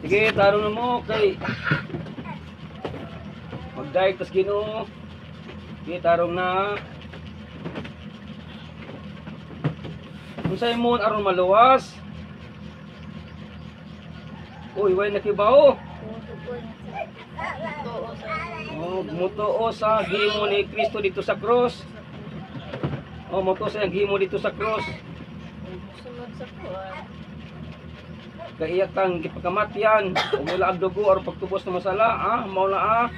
Sige, tarong na mo kay magdaig tas Ginoo. Sige, tarong na. Unsay mo aron maluwas? Uy, way nakibaw. Oh, mutuo sa gihimo ni Kristo dito sa cross. Oh, mutuo sa gihimo dito sa cross. Sunod sa kuwan. Kaiyak kang gipakamatyan o mula ang dugo o pagtubos ng masala, mao na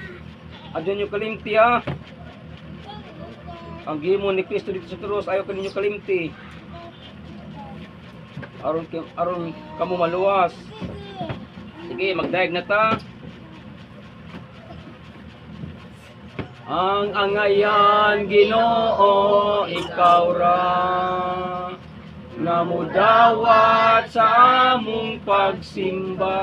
adyon yung kalimti ang gihimo ni Kristo dito sa krus ayaw kaninyo kalimti aron kamo maluwas. Sige, magdaig na ta. Ang angayan Ginoo ikaw ra namudawat sa among pagsimba.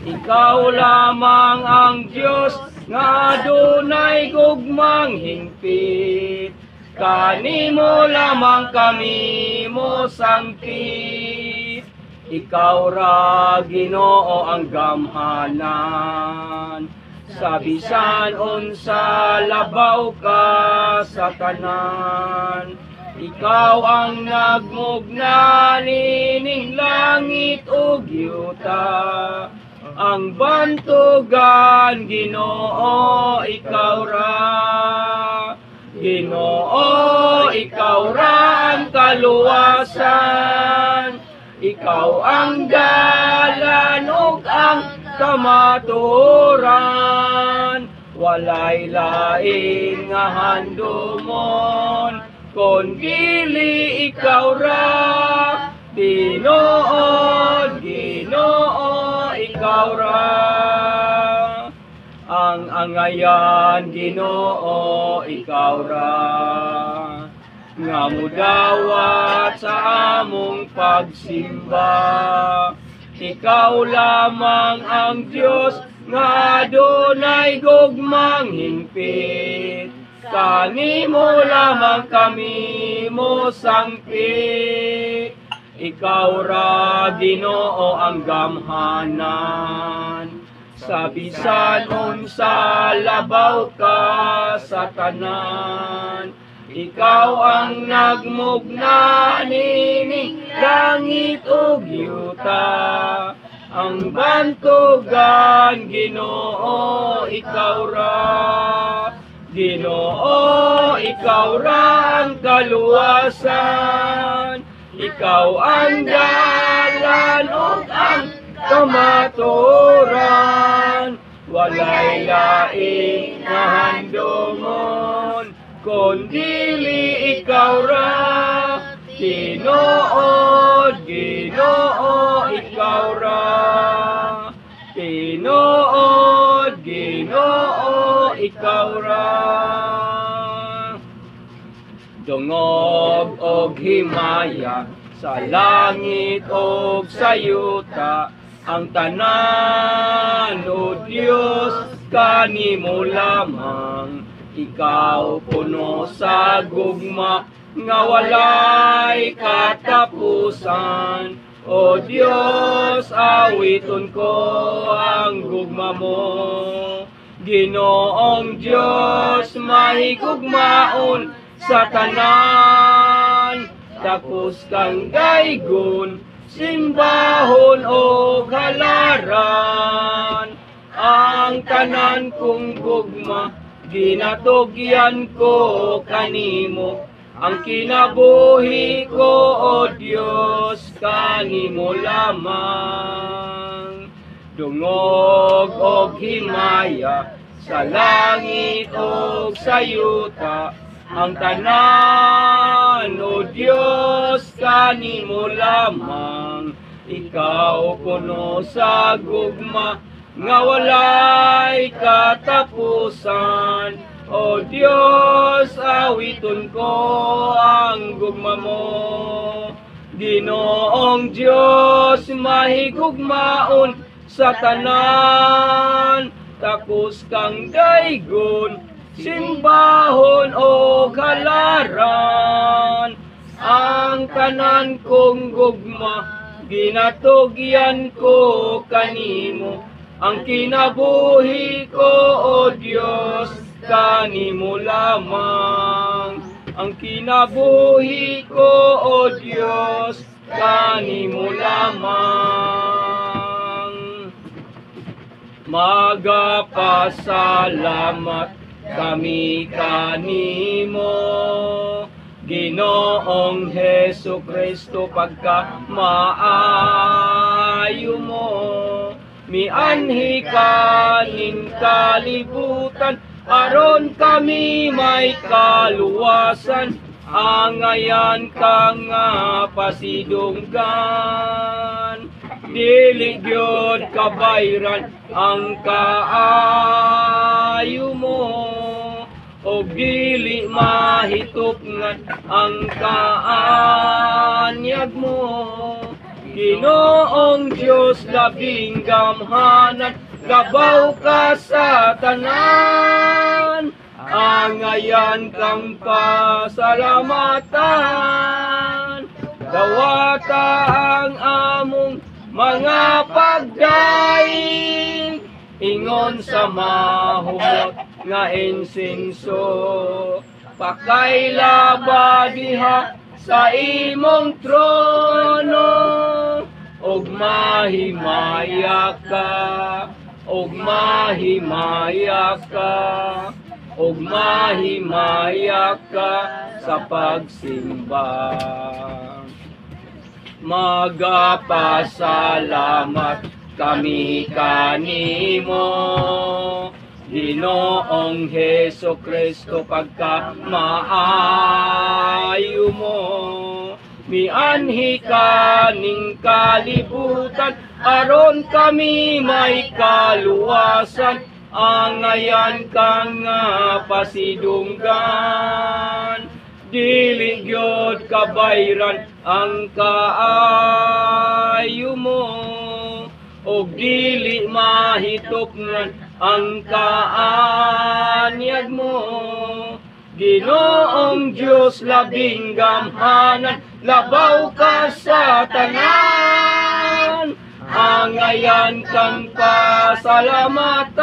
Ikaw lamang ang Diyos nga adunay gugmang hingpit. Kanimo lamang kami mo sangkit. Ikaw ra Ginoo ang gamhanan. Sa bisan unsa labaw ka sa tanan. Ikaw ang nagmugna nining langit ug yuta. Ang bantugan Ginoo ikaw ra. Ginoo ikaw ra ang kaluwasan. Ikaw ang dalan ug ang kamaturan. Walay lain nga handumon kon dili ikaw ra. Tinuod Ginoo ikaw ra. Ang angayan Ginoo ikaw ra. Nga mudawat sa among pagsimba. Ikaw lamang ang Diyos nga adunay gugmang hingpit. Kanimo lamang kami mo sangpit. Ikaw ra Ginoo ang gamhanan. Sa bisan unsa labaw ka sa tanan. Ikaw ang nagmugna nining langit ug yuta. Ang bantugan Ginoo ikaw ra. Ginoo ikaw ra ang kaluwasan. Ikaw ang dalan ug ang kamaturan. Walay lain nga handumon kon dili ikaw ra. Tinuod Ginoo ikaw ra. Tinuod Ginoo ikaw ra. Dungog og himaya sa langit og sa yuta. Ang tanan o Dios kanimo lamang. Ikaw puno sa gugma nga walay katapusan. O Dios awiton ko ang gugma mo. Ginoong Dios mahigugmaon sa tanan. Tapos kang daygon simbahon o halaran. Ang tanan kong gugma ginatugyan ko kanimo. Ang kinabuhi ko o Diyos kanimo lamang. Dungog og himaya sa langit og sa yuta. Ang tanan o Diyos kanimo lamang. Ikaw puno sa gugma nga walay katapusan. O Diyos awiton ko ang gugma mo. Ginoong Diyos mahigugmaon sa tanan. Takos kang daygon simbahon o halaran. Ang tanan kong gugma ginatugyan ko kanimo, ang kinabuhi ko, O Dios, kanimo lamang. Ang kinabuhi ko, O Dios, kanimo lamang. Magapasalamat kami kanimo, Ginoong Hesu Kristo, pagka maayo mo. Mianhi kaning kalibutan, aron kami may kaluwasan, angayan ka nga pasidunggan. Dili gyud kabayran ang kaayo mo, o dili mahitupngan ang kaanyag mo. Ginoong Diyos labing gamhanan, gabaw ka sa tanan, angayan kang pasalamatan. Dawata ang among mga pagdaig, ingon sa mahumot nga insinso. Pakailaba diha sa imong trono, og mahimaya ka, og mahimaya ka, og mahimaya ka sa pagsimba. Magapasalamat kami kanimo, Ginoong Hesu Kristo, pagka maayo mo. Mianhi kaning kalibutan, aron kami may kaluwasan, angayan ka nga pasidunggan. Dili gyud kabayran ang kaayo mo, og dili mahitupngan ang kaanyag mo. Ginoong Diyos labing gamhanan, labaw ka sa tanan, angayan kang pasalamatan.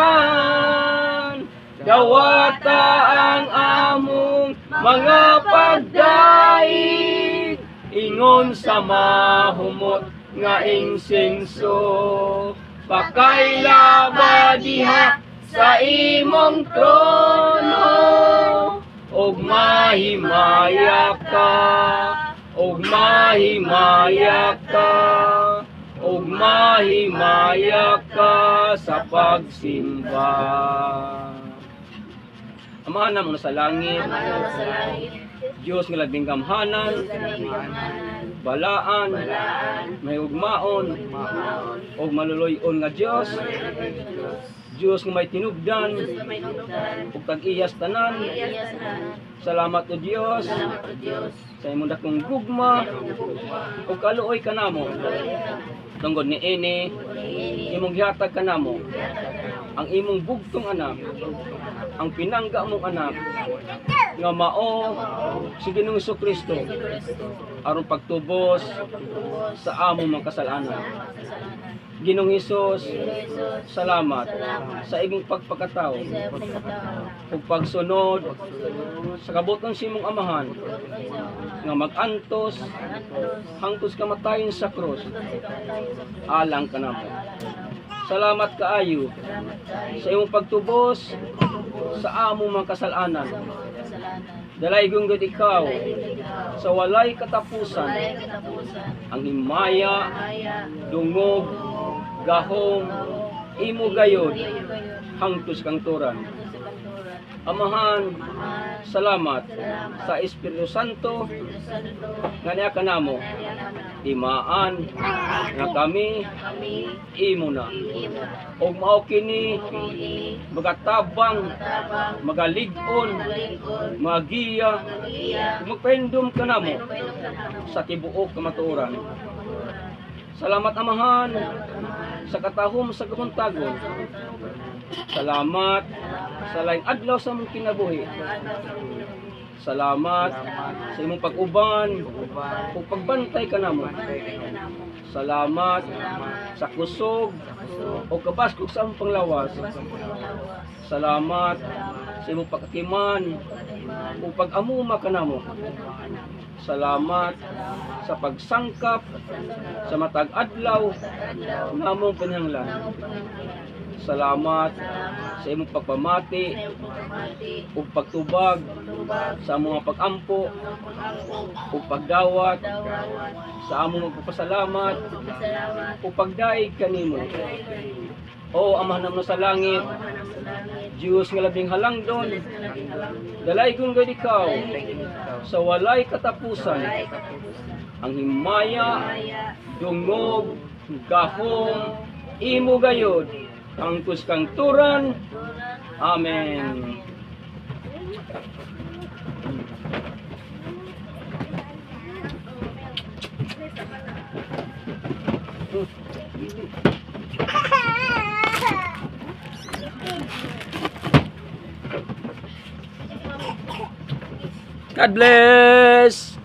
Dawata ang among mga pagdaig, ingon sa mahumot nga insinso. Pakailaba diha sa imong trono, og mahimaya ka, og mahimaya ka, og mahimaya ka sa pagsimba. Amahan na muna sa langit, Diyos nga labing gamhanan, balaan, may ugmaon, og maluloy-on nga Diyos, Diyos nga may tinubdan, ug tag-iyas tanan. Salamat o Diyos sa imong dakong gugma ug kaluoy kanamo. Tungod ni ini, imong gihatag kanamo ang imong bugtong anak, ang pinangga mong anak nga mao si Ginoong Jesucristo aron pagtubos sa among mga kasalanan. Ginoong Hesus, salamat sa imong pagpakatao ug pagsunod sa kabuton sa imong amahan nga mag-antos hangtod kamatayon sa krus alang kanamo. Salamat kaayo sa imong pagtubos sa among mga kasalanan. Dalaygong gud ikaw sa walay katapusan ang himaya, dungog, gahom, imo gayod hangtod kang turan. Amahan, salamat sa Espiritu Santo nga niya kanamo imaan nga kami imo na og mao kini magatabang, magalig-on, magiya, magpahindom kanamo sa tibuok kamatuoran. Salamat amahan sa katahom sa kamuntagon. Salamat sa laing adlaw sa mong kinabuhi. Salamat sa imong pag-uban ug pagbantay kanamo Salamat sa kusog o kabaskog sa among panglawas. Salamat sa imong pagkakiman o pag-amuma kanamo. Salamat sa pagsangkap sa matag adlaw namong panahanglan. Salamat sa imong pagpamati o pagtubag sa mga pag-ampo o pagdawat sa among magpapasalamat o pagdaig kanimo. O Amahan naman sa langit, Diyos nga labing halangdon, dalaygon gayud ikaw sa walay katapusan. Ang himaya, dungog, gahom, imo gayud ang kuskang turan. Amen. God bless.